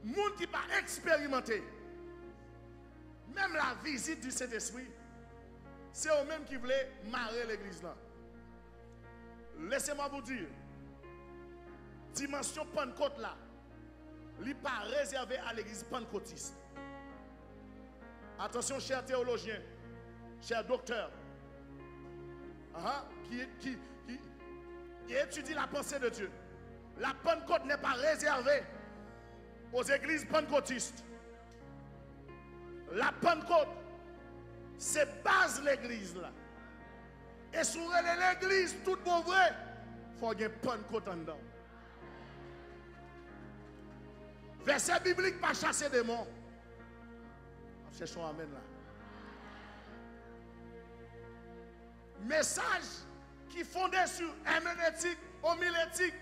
Les gens qui ne pas expérimenter même la visite du Saint-Esprit, c'est eux-mêmes qui voulaient marrer l'église là. Laissez-moi vous dire, dimension Pentecôte là, il n'est pas réservé à l'église pentecôtiste. Attention, chers théologiens, chers docteurs, qui étudient la pensée de Dieu. La Pentecôte n'est pas réservée aux églises pentecôtistes. La Pentecôte, c'est base l'église là. Et sur l'église, tout bon vrai, il faut qu'il y ait un côté dedans. Verset biblique, pas chasser des démons. Cherchons amen là. Message qui fondé sur herméneutique, homilétique,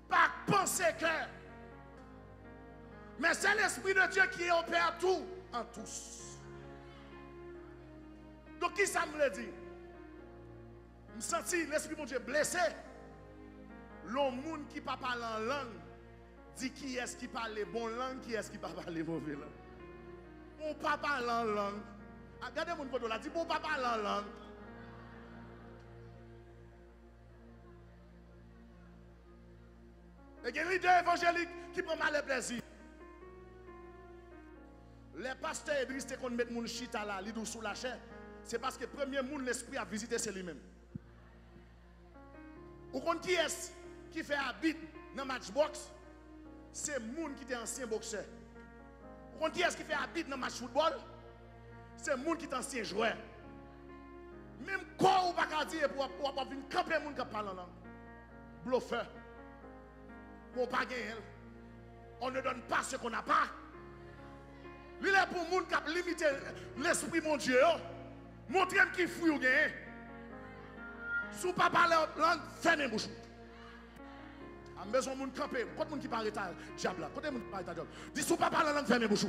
pas pensée cœur. Mais c'est l'Esprit de Dieu qui opère tout en tous. Donc, qui ça me dit? Je me sens l'Esprit de Dieu blessé. L'homme qui ne parle pas en langue dit qui est-ce qui parle les bonnes langues, qui est-ce qui parle les mauvaises langues. Mon papa parle en langue. Regardez mon photo là, dit mon papa parle en langue. Et il y a un leader évangélique qui prend mal le plaisir. Les pasteurs Idriss te qu'on met mon chita là, li dou sous la chair, c'est parce que le premier monde l'esprit a visité c'est lui-même. Ou qu'on qui est qui fait habit dans matchbox, c'est monde qui était ancien boxeur. Ou qu'on qui est qui fait habit dans match football, c'est monde qui est ancien joueur. Même quoi ou pas dire pour venir camper monde qui parle en langue. Bluffeur. Bon pas gagner. On ne donne pas ce qu'on n'a pas. Il est pour les gens qui ont limité l'esprit mon Dieu. Montrez qui fouille ou gagne. Si vous ne parlez pas la langue, fermez bouche. A besoin de gens camper. Quand les gens qui parlent à diable, quand les gens qui parlent à diable, dis si vous ne parlez pas la langue, fermez bouche.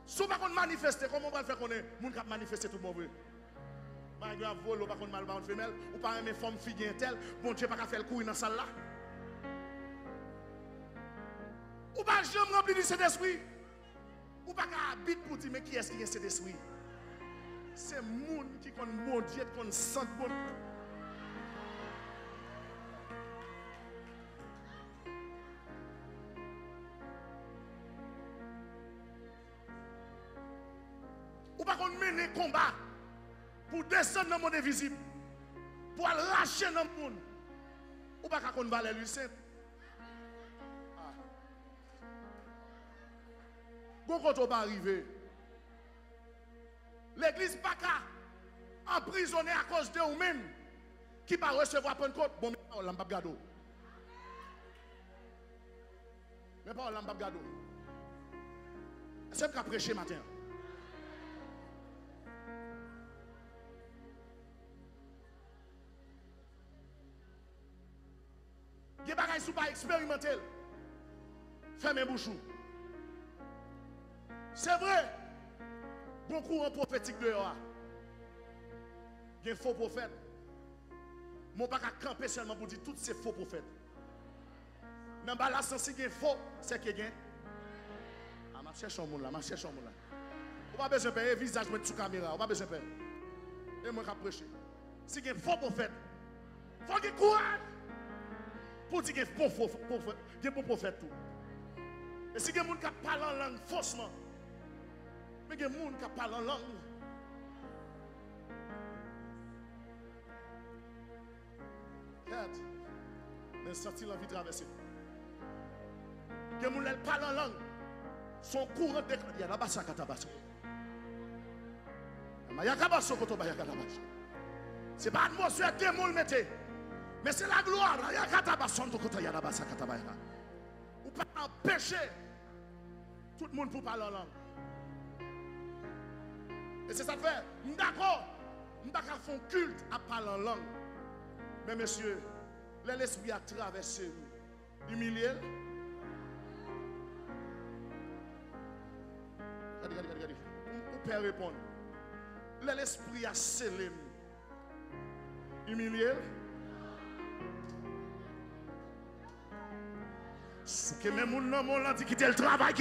Si vous ne pouvez pas manifester, comment on va faire qu'on est les gens qui manifester tout le monde? Malgré un vol, ou pas qu'on mal par une femelle, ou pas une femme fille tel, bon Dieu pas qu'à faire le coup dans la salle là. Ou pas jamais rempli de cet esprit. Ou pas qu'à habiter pour dire mais qui est-ce qui est cet esprit? C'est le monde qui connaît bon Dieu, qui connaît sant bon. Ou pas qu'on mène un combat pour descendre dans le monde invisible, pour lâcher dans le monde. Ou pas qu'on va aller lui saint. Quand on va arriver, l'église pas qu'à emprisonner à cause de vous-même qui va recevoir Pentecôte. Bon, mais pas l'amba gado. Mais pas l'amba gado. C'est ce qu'a prêché matin. Il y a des choses qui ne sont pas expérimentées. Fermez bouche. C'est vrai. Beaucoup en prophétique de Yoa. Il y a un faux prophète. Je ne peux pas camper seulement pour dire tous ces faux prophètes. Dans la sens si il y a faux, c'est qu'il y a. Ah, je cherche un monde là, je cherche un monde là. On va besoin de payer visage mettre sous caméra, on va besoin de payer. Et moi je prêcher. Si il y a un faux prophète, il faut qu'il y ait courage. Pour dire qu'il y a un bon prophète tout. Et si il y a des gens qui parlent en langue faussement, mais il y a des gens qui parlent en langue. Regarde, mais sorti l'envie de traverser. Il y a des gens qui parlent en langue. Son courant de il y a la basse à Katabasso. C'est pas l'atmosphère que les gens mettent. Mais c'est la gloire. Ou pas empêcher tout le monde pour parler en langue. Et c'est ça que fait. D'accord. Nous ne pouvons pas faire un culte à parler en langue. Mais messieurs, l'esprit a traversé nous. Humilié. Regardez. Vous pouvez répondre. L'esprit a scellé nous. Humilié. Ce que même mon nom l'a dit quitter le travail.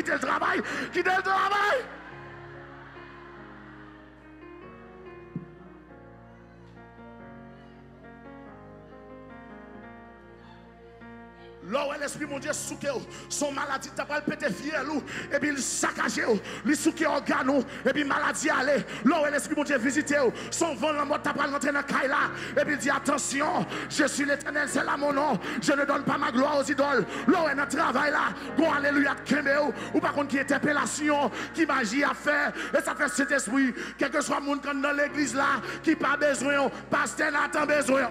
Là où l'esprit mon Dieu souke son maladie t'a pas pété fiel et puis il saccagé il souke organe et puis maladie aller là l'esprit mon Dieu visiter son vent la mort t'a pas rentrer dans caille là et puis il dit attention je suis l'Éternel c'est là mon nom je ne donne pas ma gloire aux idoles là dans travail là bon alléluia kembe ou par contre qui interpellation qui magie à faire et ça fait cet esprit quel que soit le monde dans l'église là qui pas besoin pasteur n'a pas besoin.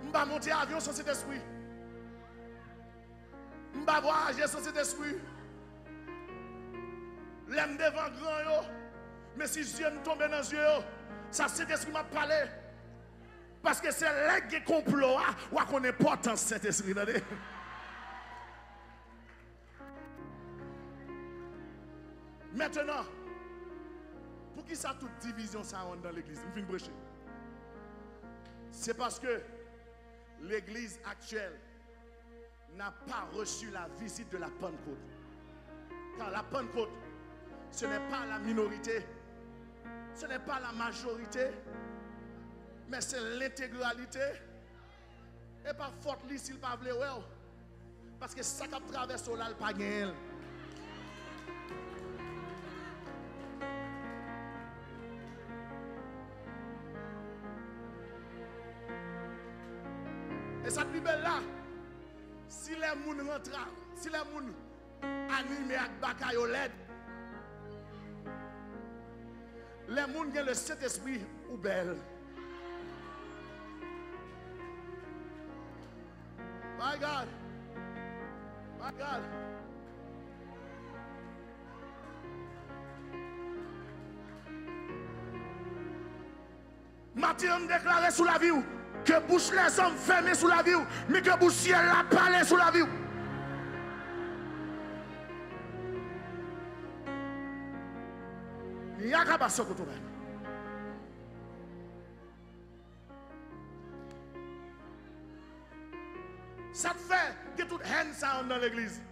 Je vais monter avion sans cet esprit. Je vais voyager sans cet esprit. L'aime devant grand, mais si je me tombe dans les yeux, ça cet esprit m'a parlé. Parce que c'est là que complot ou qu'on importance cet esprit. Maintenant, pour qui ça toute division ça rentre dans l'église? Je vais brécher. C'est parce que l'église actuelle n'a pas reçu la visite de la Pentecôte. Car la Pentecôte, ce n'est pas la minorité, ce n'est pas la majorité, mais c'est l'intégralité. Et pas faute li s'il pas vle ouais. Parce que ça qui traverse au lal pas gagne. Et cette Bible là, si les gens rentrent, si les gens animés avec bakaille au led, les gens ont le Saint-Esprit ou belle. My God. My God. Matthieu déclaré sous la vie que bouche les hommes fermés sous la vie, mais que bouche ciel la parlé sous la vie. Il y a qu'à passer au côté. Ça te fait que toute haine ça dans l'église.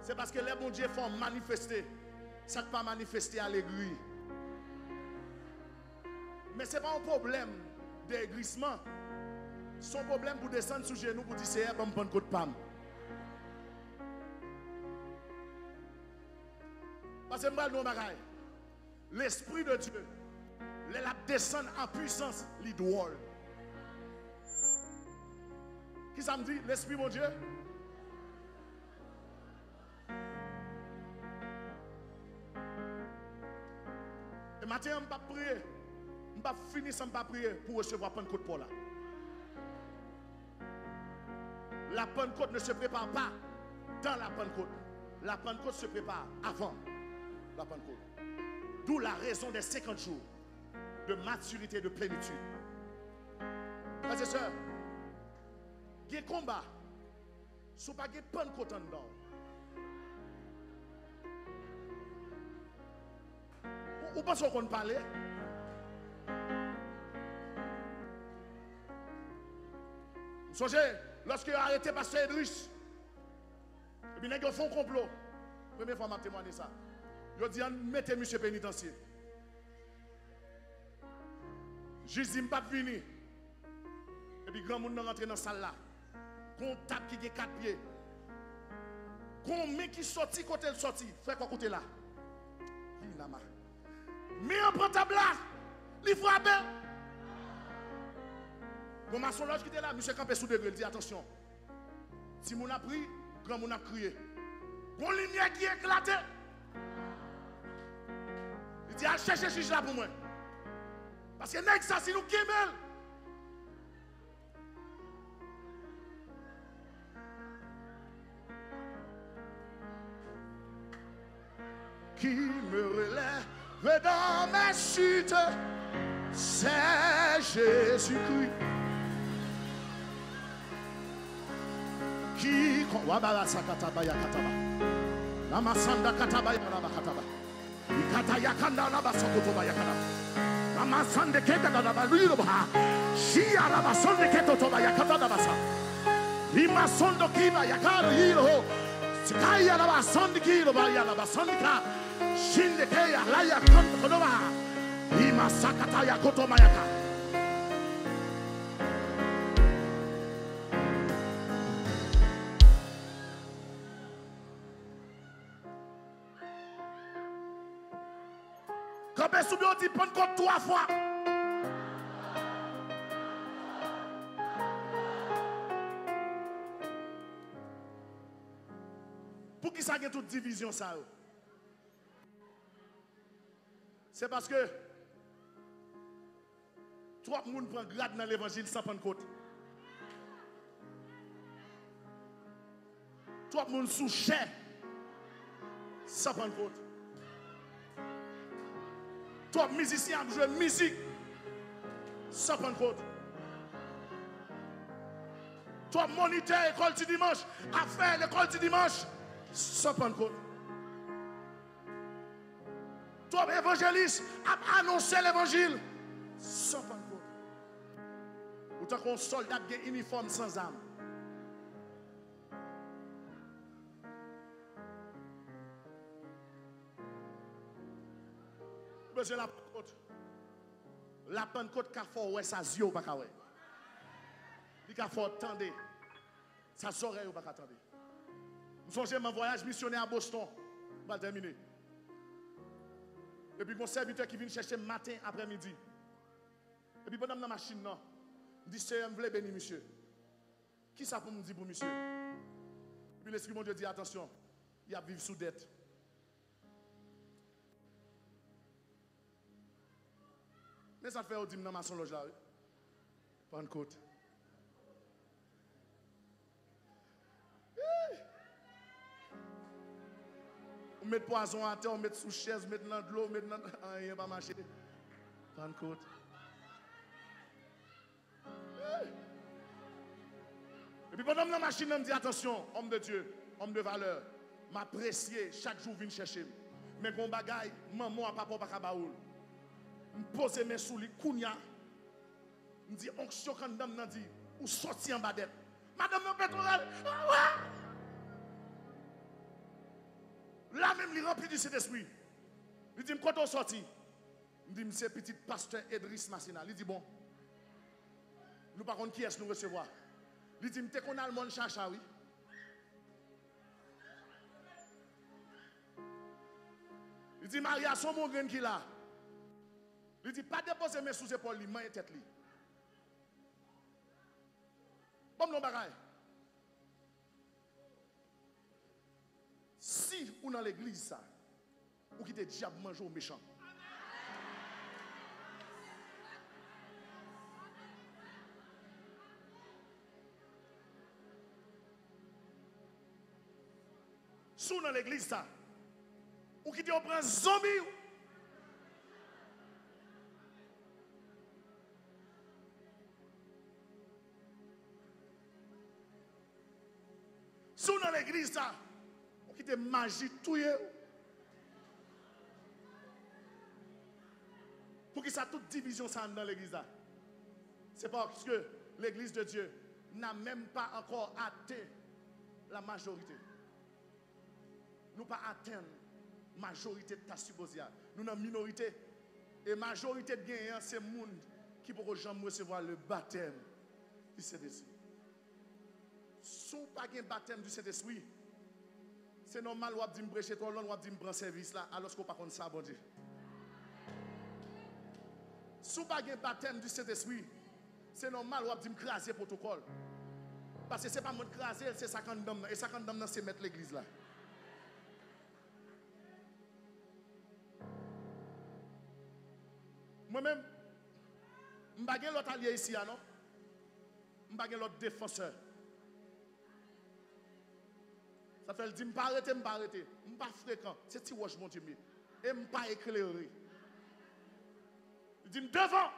C'est parce que les bons dieux font manifester. Ça ne peut pas manifester à l'église. Mais ce n'est pas un problème d'aigrissement. Son problème pour descendre sous genoux pour dire c'est un bon côté de pam. Parce que l'Esprit de Dieu, il descend en puissance, l'idole. Qui ça me dit? L'Esprit, mon Dieu? Et matin, je ne vais pas prier. Je ne vais pas finir sans pas prier pour recevoir la Pentecôte pour là. La Pentecôte ne se prépare pas dans la Pentecôte. La Pentecôte se prépare avant la Pentecôte. D'où la raison des 50 jours de maturité, de plénitude. Frères et sœurs, il y a un combat. Si vous n'avez pas de Pentecôte en dedans. Vous pensez qu'on parle? Vous songez, lorsque vous avez arrêté Pasteur Edris, et puis ils font un complot. Première fois que je témoigné ça. Ils dit, mettez monsieur pénitencier. Jésus n'a pas venu. Et puis grand monde rentre dans la salle là. Qu'on tape qui a 4 pieds. Qu'on met qui sorti côté le sorti. Frère quoi côté là. Il n'a pas. Mais en prend table là. Il frappe. Bon maçon qui était là, monsieur campé sous degré, il dit attention. Si mon a pris, grand mon a crié. Bon lumière qui éclate. Il dit, allez chercher juge là pour moi. Parce que nèg ça, si nous kémel. Qui me relève dans mes chutes, c'est Jésus-Christ. Qui wabala sakataba ya kataba. Lama sanda kataba ya kataba. Ikataya kanda na basokotoba yakana. Lama sande kenda na balulo ba. Shia la basonde ketotoba yakata na basa. Lima sondo kiba yakara yiro. Sikaya la basandiki lo baya la basandika. Shindekeya la ya kantoba. Ima sakata ya koto mayaka. Quand on dit Pentecôte 3 fois. Pour qui ça y a toute division ça? C'est parce que trois personnes prennent grade dans l'évangile sans Pentecôte. Trois personnes sous chair sans Pentecôte. Trois musiciens jouent musique sans Pentecôte. Trois moniteurs école du dimanche à faire l'école du dimanche sans Pentecôte. Trois évangélistes à annoncer l'évangile sans Pentecôte. Autant qu'un soldat qui a un uniforme sans âme. Besoin la Pentecôte. La Pentecôte qu'a fait ouais ça zio pas ouais. Il qu'a fait attendre. Ça s'oreille ou pas attendre. Nous songez mon voyage missionnaire à Boston. On va terminer. Et puis mon serviteur qui vient chercher matin après-midi. Et puis pendant la machine non. Il dit c'est un vrai béni monsieur. Qui ça pour me dire pour monsieur? Et puis l'esprit mon Dieu dit attention, il a vivre sous dette. Mais ça fait au dim dans ma son loge là. Pentecôte. On met poison à terre, on met sous chaise, on met dans de l'eau, on met dans rien pas marcher. Pentecôte. Et puis pendant la machine, on me dit attention, homme de Dieu, homme de valeur, m'apprécier chaque jour vient chercher. Mais bon bagaille, maman à papa pas kabaoul. Me poser mes sous lui kounya. Me dit onction quand dame nan dit ou sorti en bas d'être. Madame non pétrole. Ah ouais. Là même, il remplit du Saint-Esprit. Il dit, quand on sorti, il dit, c'est petit pasteur Edris Massina. Il dit, bon, nous par contre, qui est-ce nous recevoir? Il dit, t'es qu'on a le monde chacha, oui. Il dit, Maria, son mon grain qui là. Il dit, pas déposer mes sous épaules, main et tête. Bon, non, bagaille. Si ou dans l'église ça, ou qui te diable manger au méchant. Si dans l'église ça, ou qui te prend zombie. Si dans l'église ça, qui te magie tout pour que ça toute division ça dans l'église là. C'est parce que l'église de Dieu n'a même pas encore atteint la majorité. Nous pas atteint la majorité de ta supposée. Nous sommes minorité et majorité de gagnants c'est monde qui pourront jamais recevoir le baptême du Saint-Esprit. Si vous pas un baptême du Saint-Esprit, c'est normal, vous avez dit prêcher trop long, vous avez dit prendre service là, alors qu'on ne pas contre ça, bon Dieu. Si vous n'avez pas de baptême du Saint-Esprit, c'est normal, vous avez dit craser le protocole. Parce que ce n'est pas moi qui craser, c'est 50 dames. Et 50 dames, c'est mettre l'église là. Moi-même, je n'ai pas l'autre allié ici, non? Je n'ai pas l'autre défenseur. Ça fait le dire, je ne pas arrêter, je ne pas arrêter. Je ne pas fréquent. C'est si je mon Dieu. Et je ne pas éclairé. Il dit, devant.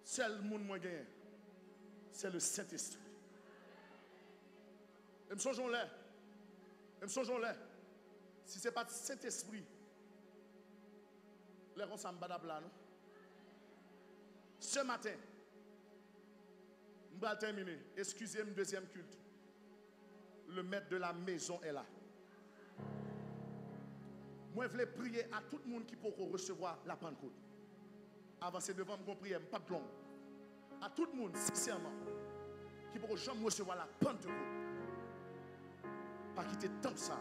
Seul monde moi gagne. C'est le Saint-Esprit. Et me songeons là. Si ce n'est pas le Saint-Esprit, les gens sont badabla, non? Ce matin, je Je vais terminer. Excusez-moi, deuxième culte. Le maître de la maison est là. Moi, je voulais prier à tout le monde qui peut recevoir la Pentecôte. Avancez devant me prier, pas de long. À tout le monde, sincèrement, qui peut jamais recevoir la Pentecôte. Pas quitter tant ça.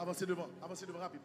Avancez devant rapide.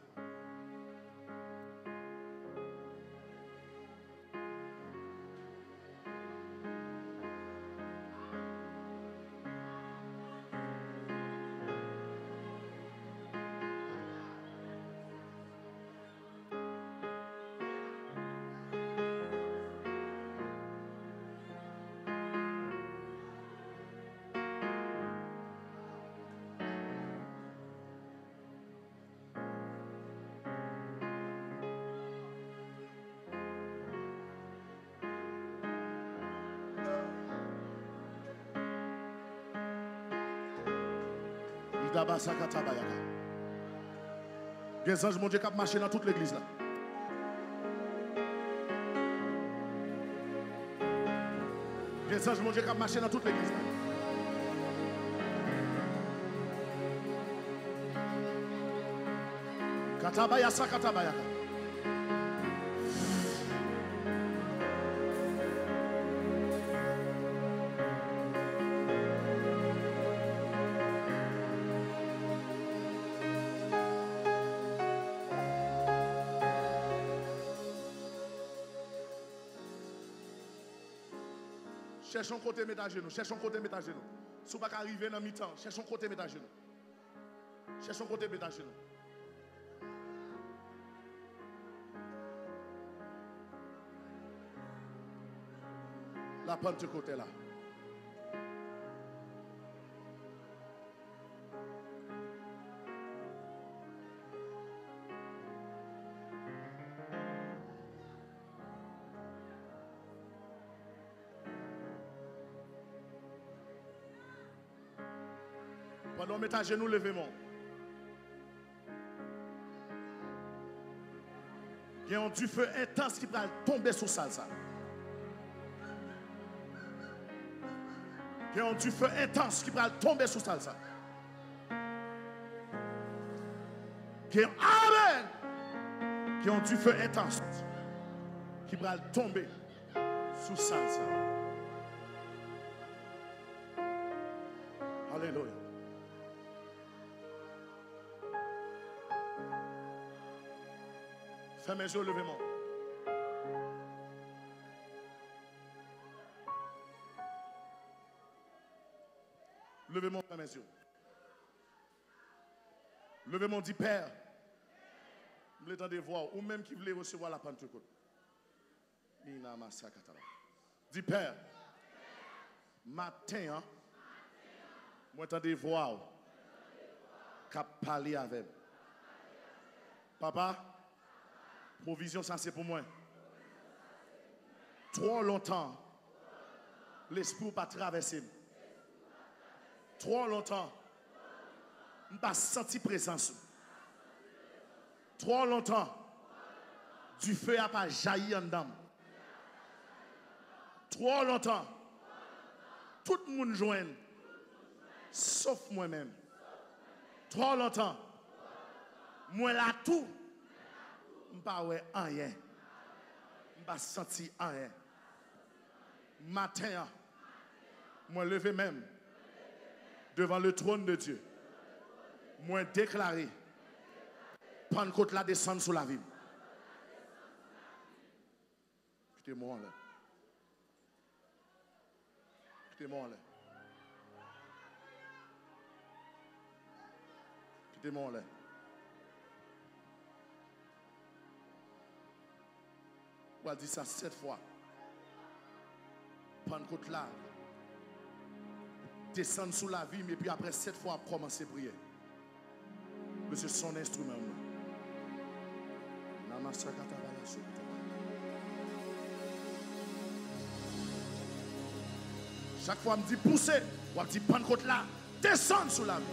Il y a des anges, mon Dieu, qui ont marché dans toute l'église là. Il y a des anges, mon Dieu, qui ont marché dans toute l'église là. Katabaya sa katabaya. Cherchons côté mettre à genoux. Cherchons côté mettre à genoux. Si vous ne pouvez pas arriver dans mi-temps, cherchons côté mettre à genoux. Cherchons côté mettre à genoux. La Pentecôte est là. Pendant mettre à genoux, levez-moi. Il y a du feu intense qui va tomber sur ça. Il y a du feu intense qui va tomber sur ça. Amen. Il y a du feu intense qui va tomber sur ça. Alléluia. Fermez les yeux, levez-moi. Levez-moi, fermez les yeux. Levez-moi, dit Père. Vous l'entendez voir, ou même qui voulait recevoir la Pentecôte. Dit Père. Matin, hein, moi entendez voir. Cap parler avec. Papa. Provision, ça c'est pour moi. Trop longtemps, l'esprit n'a pas traversé. Trop longtemps, je n'ai pas senti présence. Trop longtemps, du feu n'a pas jailli en dedans. Trop longtemps, tout le monde joint, sauf moi-même. Trop longtemps, moi là tout. Je ne pas rien. Je ne pas senti rien. Matin, moi levé même devant le trône de Dieu. Moi déclaré Pentecôte la descendre sur la vie. Quittez-moi là. Quittez-moi là. Quittez-moi là. On va dire ça 7 fois. Pentecôte là. Descendre sous la vie, mais puis après 7 fois, commencer à prier. Monsieur, son instrument. Namasakata. Chaque fois, je me dis pousser, ou je dis Pentecôte là, descendre sur la vie.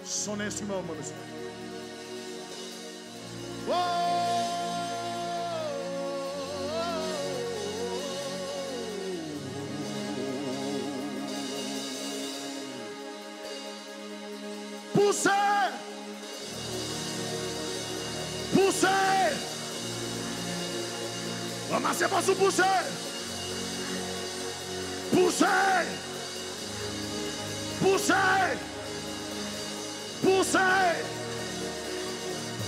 Son instrument, mon monsieur. Oh! Poussez! Poussez! Ramassez pas sous pousser! Poussez! Poussez! Poussez!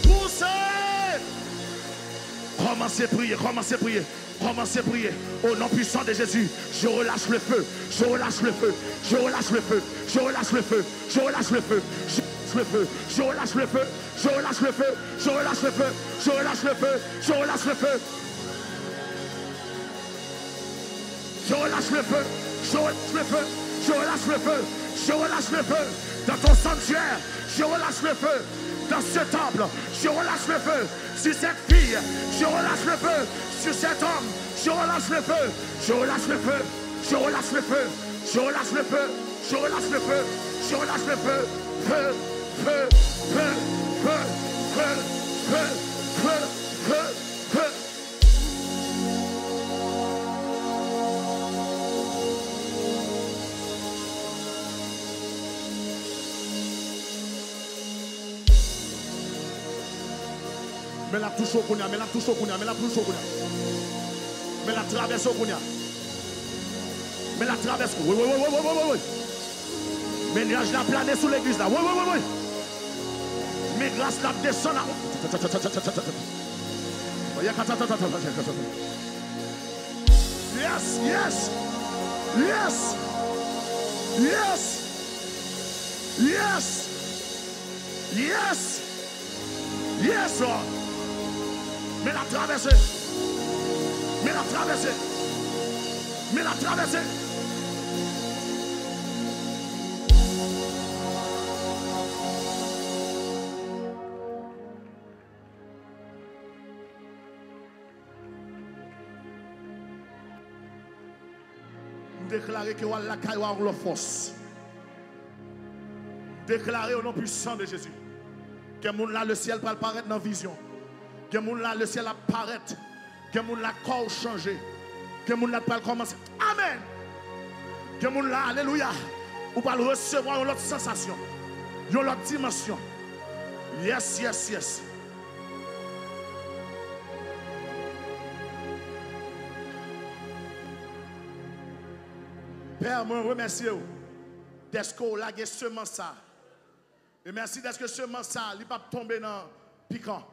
Poussez! Commencez à prier, commencez à prier. Commencez à prier. Au nom puissant de Jésus, je relâche le feu. Je relâche le feu. Je relâche le feu. Je relâche le feu. Je relâche le feu. Je relâche le feu. Je relâche le feu. Je relâche le feu. Je relâche le feu. Je relâche le feu. Je relâche le feu. Je relâche le feu. Je relâche le feu. Je relâche le feu. Dans ton sanctuaire, je relâche le feu. Dans ce temple, je relâche le feu. Sur cette fille, je relâche le feu. Sur cet homme, je relâche le feu. Je relâche le feu. Je relâche le feu. Je relâche le feu. Je relâche le feu. Je relâche le feu. Feu, feu, feu, feu, feu, feu, feu, feu, feu. Mais la touche au Kounia, mais la touche au Kounia, mais la touche au Kounia. Mais la traverse au Kounia. Mais la traverse. Oui, oui, oui, oui, oui, oui. Mais nuage la plané sous l'église là. Oui, oui, oui, oui. Mais grâce la descend là. Yes, yes. Yes. Yes. Yes. Yes. Yes, Lord. Mais la traversée. Mais la traversée. Mais la traversée. Déclarer que Allah a la force. Déclarer au nom puissant de Jésus. Que moun là le ciel va apparaître dans la vision. Que moun là le ciel apparaît. Que moun là corps changer. Que moun là va commencer. Amen. Que moun là alléluia. Ou va recevoir une autre sensation. Une autre dimension. Yes, yes, yes. Père, moi remercie vous. D'être que vous avez semence ça. Et merci d'être que semence ça, il ne va pas tomber dans le piquant.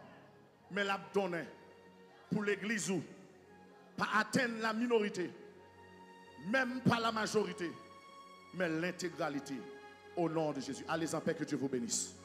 Mais l'a donné pour l'église ou pas atteindre la minorité. Même pas la majorité. Mais l'intégralité. Au nom de Jésus. Allez en paix, que Dieu vous bénisse.